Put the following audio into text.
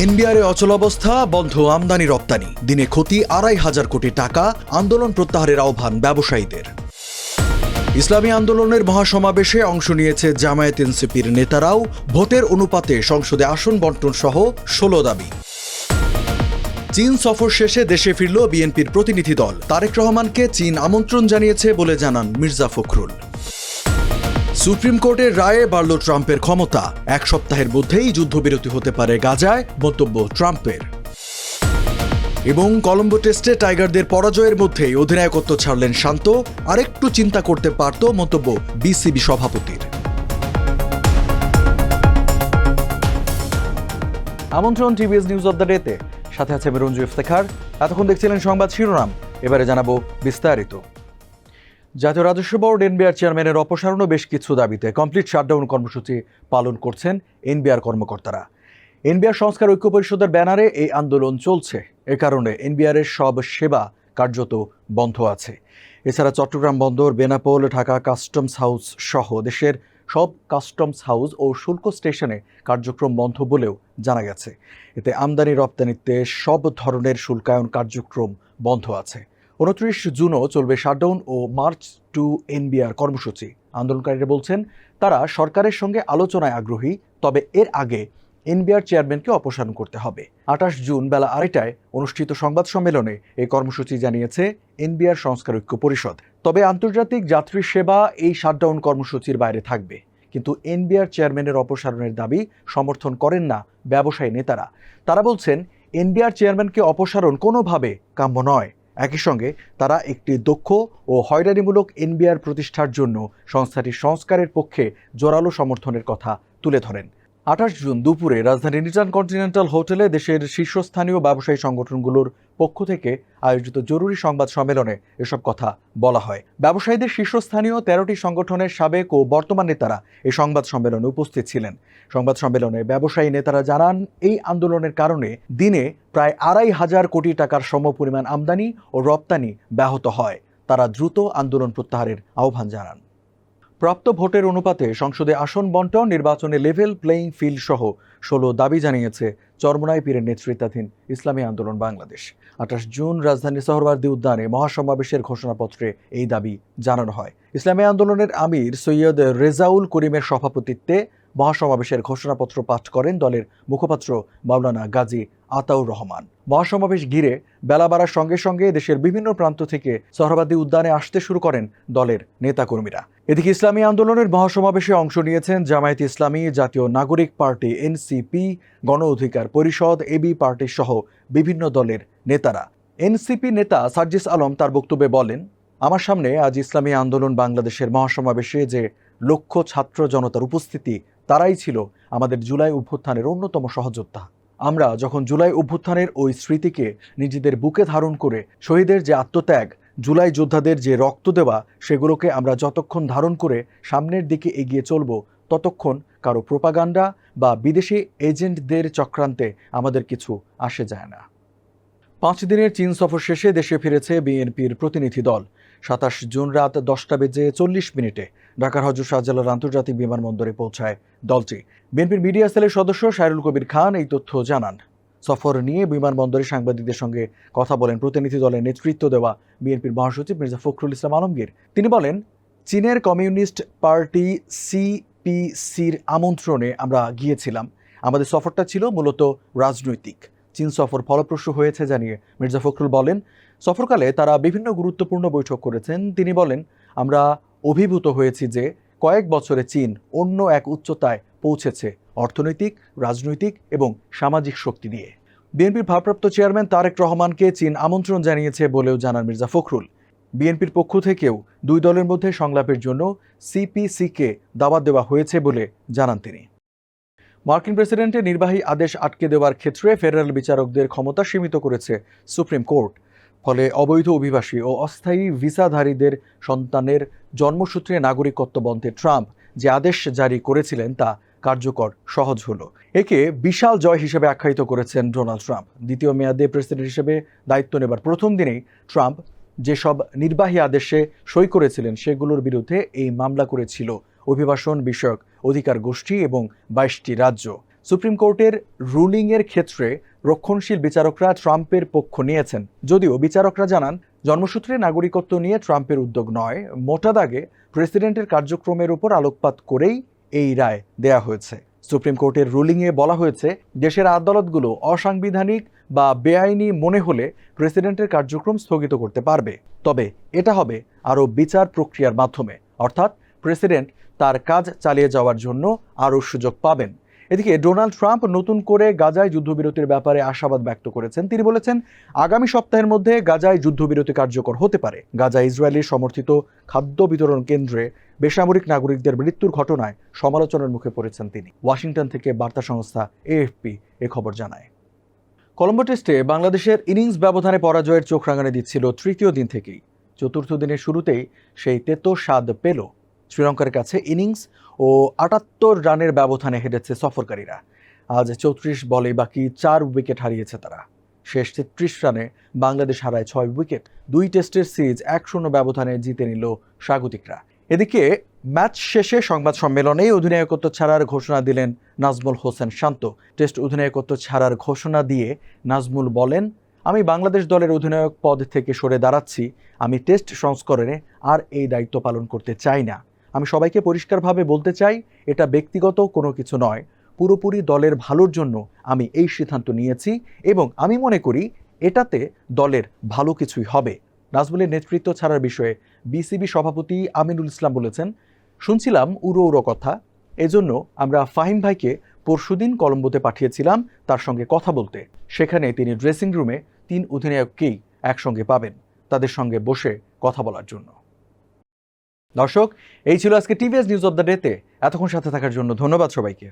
এনবিআরে অচলাবস্থা, বন্ধ আমদানি রপ্তানি, দিনে ক্ষতি ২৫০০ কোটি টাকা, আন্দোলন প্রত্যাহারের আহ্বান ব্যবসায়ীদের। ইসলামী আন্দোলনের মহাসমাবেশে অংশ নিয়েছে জামায়াত এনসিপির নেতারাও, ভোটের অনুপাতে সংসদে আসন বণ্টন সহ ১৬ দাবি। চীন সফর শেষে দেশে ফিরল বিএনপির প্রতিনিধি দল, তারেক রহমানকে চীন আমন্ত্রণ জানিয়েছে বলে জানান মির্জা ফখরুল। সুপ্রিম কোর্টের রায়ে বাড়ল ট্রাম্পের ক্ষমতা, এক সপ্তাহের মধ্যেই যুদ্ধবিরতি হতে পারে গাজায়, মন্তব্য ট্রাম্পের। এবং কলম্বো টেস্টে টাইগারদের পরাজয়ের মধ্যেই অধিনায়কত্ব ছাড়লেন শান্ত, আরেকটু চিন্তা করতে পারত, মন্তব্য বিসিবি সভাপতির। আমন্ত্রণ টিভিএস নিউজ অব দ্য ডেতে, সাথে আছে রঞ্জু ইফতেখার। এতক্ষণ দেখছিলেন সংবাদ শিরোনাম, এবারে জানাবো বিস্তারিত। জাতীয় রাজস্ব বোর্ড এনবিআর চেয়ারম্যানের অপসারণ ও বেশ কিছু দাবিতে কমপ্লিট শাটডাউন কর্মসূচি পালন করছেন এনবিআর কর্মকর্তারা। এনবিআর সংস্কার ঐক্য পরিষদের ব্যানারে এই আন্দোলন চলছে। এ কারণে এনবিআরের সব সেবা কার্যত বন্ধ আছে। এছাড়া চট্টগ্রাম বন্দর, বেনাপোল, ঢাকা কাস্টমস হাউস সহ দেশের সব কাস্টমস হাউস ও শুল্ক স্টেশনে কার্যক্রম বন্ধ বলেও জানা গেছে। এতে আমদানি রপ্তানিতে সব ধরনের শুল্কায়ন কার্যক্রম বন্ধ আছে। ২৯ জুনও চলবে শাটডাউন ও মার্চ টু এনবিআর কর্মসূচি। আন্দোলনকারীরা বলছেন তারা সরকারের সঙ্গে আলোচনায় আগ্রহী, তবে এর আগে এনবিআর চেয়ারম্যানকে অপসারণ করতে হবে। ২৮ জুন বেলা ২:৩০টায় অনুষ্ঠিত সংবাদ সম্মেলনে এই কর্মসূচি জানিয়েছে এনবিআর সংস্কার ঐক্য পরিষদ। তবে আন্তর্জাতিক যাত্রী সেবা এই শাটডাউন কর্মসূচির বাইরে থাকবে। কিন্তু এনবিআর চেয়ারম্যানের অপসারণের দাবি সমর্থন করেন না ব্যবসায়ী নেতারা। তারা বলছেন এনবিআর চেয়ারম্যানকে অপসারণ কোনোভাবে কাম্য নয়। একই সঙ্গে তারা একটি দক্ষ ও হয়রানিমূলক এনবিআর প্রতিষ্ঠার জন্য সংস্থাটির সংস্কারের পক্ষে জোরালো সমর্থনের কথা তুলে ধরেন। ২৮ জুন দুপুরে রাজধানীর নিজান কন্টিনেন্টাল হোটেলে দেশের শীর্ষস্থানীয় ব্যবসায়ী সংগঠনগুলোর পক্ষ থেকে আয়োজিত জরুরি সংবাদ সম্মেলনে এসব কথা বলা হয়। ব্যবসায়ীদের শীর্ষস্থানীয় ১৩টি সংগঠনের সাবেক ও বর্তমান নেতারা এই সংবাদ সম্মেলনে উপস্থিত ছিলেন। সংবাদ সম্মেলনে ব্যবসায়ী নেতারা জানান, এই আন্দোলনের কারণে দিনে প্রায় ২৫০০ কোটি টাকার সমপরিমাণ আমদানি ও রপ্তানি ব্যাহত হয়। তারা দ্রুত আন্দোলন প্রত্যাহারের আহ্বান জানান। প্রাপ্ত ভোটের অনুপাতে সংসদে আসন বণ্টন, নির্বাচনে লেভেল প্লেইং ফিল্ড সহ ১৬ দাবি জানিয়েছে চরমোনাই পীরের নেতৃত্বাধীন ইসলামী আন্দোলন বাংলাদেশ। ২৮ জুন রাজধানীর সোহরাওয়ার্দী উদ্যানে মহাসমাবেশের ঘোষণাপত্রে এই দাবি জানানো হয়। ইসলামী আন্দোলনের আমির সৈয়দ রেজাউল করিমের সভাপতিত্বে মহাসমাবেশের ঘোষণাপত্র পাঠ করেন দলের মুখপাত্র মাওলানা গাজী আতাউর রহমান। মহাসমাবেশ ঘিরে বেলা বাড়ার সঙ্গে সঙ্গে দেশের বিভিন্ন প্রান্ত থেকে সোহরাওয়ার্দী উদ্যানে আসতে শুরু করেন দলের নেতাকর্মীরা। এদিকে ইসলামী আন্দোলনের মহাসমাবেশে অংশ নিয়েছেন জামায়াত ইসলামী, জাতীয় নাগরিক পার্টি এনসিপি, গণ অধিকার পরিষদ এবি পার্টি সহ বিভিন্ন দলের নেতারা। এনসিপি নেতা সার্জিস আলম তার বক্তব্যে বলেন, আমার সামনে আজ ইসলামী আন্দোলন বাংলাদেশের মহাসমাবেশে যে লক্ষ ছাত্র জনতার উপস্থিতি, তারাই ছিল আমাদের জুলাই অভ্যুত্থানের অন্যতম সহযোদ্ধা। আমরা যখন জুলাই অভ্যুত্থানের ওই স্মৃতিকে নিজেদের বুকে ধারণ করে শহীদের যে আত্মত্যাগ, জুলাই যোদ্ধাদের যে রক্ত দেওয়া, সেগুলোকে আমরা যতক্ষণ ধারণ করে সামনের দিকে এগিয়ে চলব, ততক্ষণ কারো প্রোপাগান্ডা বা বিদেশি এজেন্টদের চক্রান্তে আমাদের কিছু আসে যায় না। ৫ দিনের চীন সফর শেষে দেশে ফিরেছে বিএনপির প্রতিনিধি দল। ২৭ জুন রাত ১০টা বেজে ৪০ মিনিটে ঢাকার হযরত শাহজালাল আন্তর্জাতিক বিমানবন্দরে পৌঁছায় দলটি। বিএনপির মিডিয়া সেলের সদস্য সাইরুল কবির খান এই তথ্য জানান। সফর নিয়ে বিমানবন্দরে সাংবাদিকদের সঙ্গে কথা বলেন প্রতিনিধি দলের নেতৃত্ব দেওয়া বিএনপির মহাসচিব মির্জা ফখরুল ইসলাম আলমগীর। তিনি বলেন, চীনের কমিউনিস্ট পার্টি সিপিসির আমন্ত্রণে আমরা গিয়েছিলাম। আমাদের সফরটা ছিল মূলত রাজনৈতিক। চীন সফর ফলপ্রসূ হয়েছে জানিয়ে মির্জা ফখরুল বলেন, সফরকালে তারা বিভিন্ন গুরুত্বপূর্ণ বৈঠক করেছেন। তিনি বলেন, আমরা অভিভূত হয়েছি যে কয়েক বছরে চীন অন্য এক উচ্চতায় পৌঁছেছে, অর্থনৈতিক, রাজনৈতিক এবং সামাজিক শক্তি দিয়ে। বিএনপির ভারপ্রাপ্ত চেয়ারম্যান তারেক রহমানকে চীন আমন্ত্রণ জানিয়েছে বলেও জানান মির্জা ফখরুল। বিএনপির পক্ষ থেকেও দুই দলের মধ্যে সংলাপের জন্য সিপিসিকে দাওয়াত দেওয়া হয়েছে বলে জানান তিনি। মার্কিন প্রেসিডেন্টের নির্বাহী আদেশ আটকে দেওয়ার ক্ষেত্রে ফেডারেল বিচারকদের ক্ষমতা সীমিত করেছে সুপ্রিম কোর্ট। ফলে অবৈধ অভিবাসী ও অস্থায়ী ভিসাধারীদের সন্তানের জন্মসূত্রে নাগরিকত্ব বন্ধে ট্রাম্প যে আদেশ জারি করেছিলেন তা কার্যকর সহজ হলো। একে বিশাল জয় হিসেবে আখ্যায়িত করেছেন ডোনাল্ড ট্রাম্প। দ্বিতীয় মেয়াদে প্রেসিডেন্ট হিসেবে দায়িত্ব নেবার প্রথম দিনেই ট্রাম্প যেসব নির্বাহী আদেশে সই করেছিলেন সেগুলোর বিরুদ্ধে এই মামলা করেছিল অভিবাসন বিষয়ক অধিকার গোষ্ঠী এবং ২২টি রাজ্য। সুপ্রিম কোর্টের রুলিংয়ের ক্ষেত্রে রক্ষণশীল বিচারকরা ট্রাম্পের পক্ষ নিয়েছেন, যদিও বিচারকরা জানান জন্মসূত্রে নাগরিকত্ব নিয়ে ট্রাম্পের উদ্যোগ নয়, মোটা দাগে প্রেসিডেন্টের কার্যক্রমের উপর আলোকপাত করেই এই রায় দেয়া হয়েছে। সুপ্রিম কোর্টের রুলিংয়ে বলা হয়েছে, দেশের আদালতগুলো অসাংবিধানিক বা বেআইনি মনে হলে প্রেসিডেন্টের কার্যক্রম স্থগিত করতে পারবে, তবে এটা হবে আরও বিচার প্রক্রিয়ার মাধ্যমে, অর্থাৎ প্রেসিডেন্ট তার কাজ চালিয়ে যাওয়ার জন্য আরও সুযোগ পাবেন। এদিকে ডোনাল্ড ট্রাম্প নতুন করে গাজায় যুদ্ধবিরতির ব্যাপারে আশাবাদ ব্যক্ত করেছেন। তিনি বলেছেন, আগামী সপ্তাহের মধ্যে গাজায় যুদ্ধবিরতি কার্যকর হতে পারে। গাজা ইসরায়েলি সমর্থিত খাদ্য বিতরণ কেন্দ্রে বেসামরিক নাগরিকদের মৃত্যুর ঘটনায় সমালোচনার মুখে পড়েছেন তিনি। ওয়াশিংটন থেকে বার্তা সংস্থা এএফপি এ খবর জানায়। কলম্বো টেস্টে বাংলাদেশের ইনিংস ব্যবধানে পরাজয়ের চোখ রাঙানি দিচ্ছিল তৃতীয় দিন থেকেই। চতুর্থ দিনের শুরুতেই সেই তেতো স্বাদ পেল। শ্রীলঙ্কার কাছে ইনিংস ও ৭৮ রানের ব্যবধানে হেরেছে সফরকারীরা। আজ ৩৪ বলে বাকি ৪ উইকেট হারিয়েছে তারা। শেষ ৩৩ রানে বাংলাদেশ হারায় ৬ উইকেট। ২ টেস্টের সিরিজ ১-০ ব্যবধানে জিতে নিল স্বাগতিকরা। এদিকে ম্যাচ শেষে সংবাদ সম্মেলনেই অধিনায়কত্ব ছাড়ার ঘোষণা দিলেন নাজমুল হোসেন শান্ত। টেস্ট অধিনায়কত্ব ছাড়ার ঘোষণা দিয়ে নাজমুল বলেন, আমি বাংলাদেশ দলের অধিনায়ক পদ থেকে সরে দাঁড়াচ্ছি। আমি টেস্ট সংস্করণে আর এই দায়িত্ব পালন করতে চাই না। আমি সবাইকে পরিষ্কারভাবে বলতে চাই, এটা ব্যক্তিগত কোনো কিছু নয়, পুরোপুরি দলের ভালোর জন্য আমি এই সিদ্ধান্ত নিয়েছি এবং আমি মনে করি এটাতে দলের ভালো কিছুই হবে। নাজমুলের নেতৃত্ব ছাড়ার বিষয়ে বিসিবি সভাপতি আমিনুল ইসলাম বলেছেন, শুনছিলাম উড়ো উড়ো কথা, এজন্য আমরা ফাহিম ভাইকে পরশুদিন কলম্বোতে পাঠিয়েছিলাম তার সঙ্গে কথা বলতে। সেখানে তিনি ড্রেসিং রুমে ৩ অধিনায়ককেই একসঙ্গে পাবেন, তাদের সঙ্গে বসে কথা বলার জন্য। দর্শক, এই ছিল আজকে টিভিএস নিউজ অব দ্য ডেতে। এতক্ষণ সাথে থাকার জন্য ধন্যবাদ সবাইকে।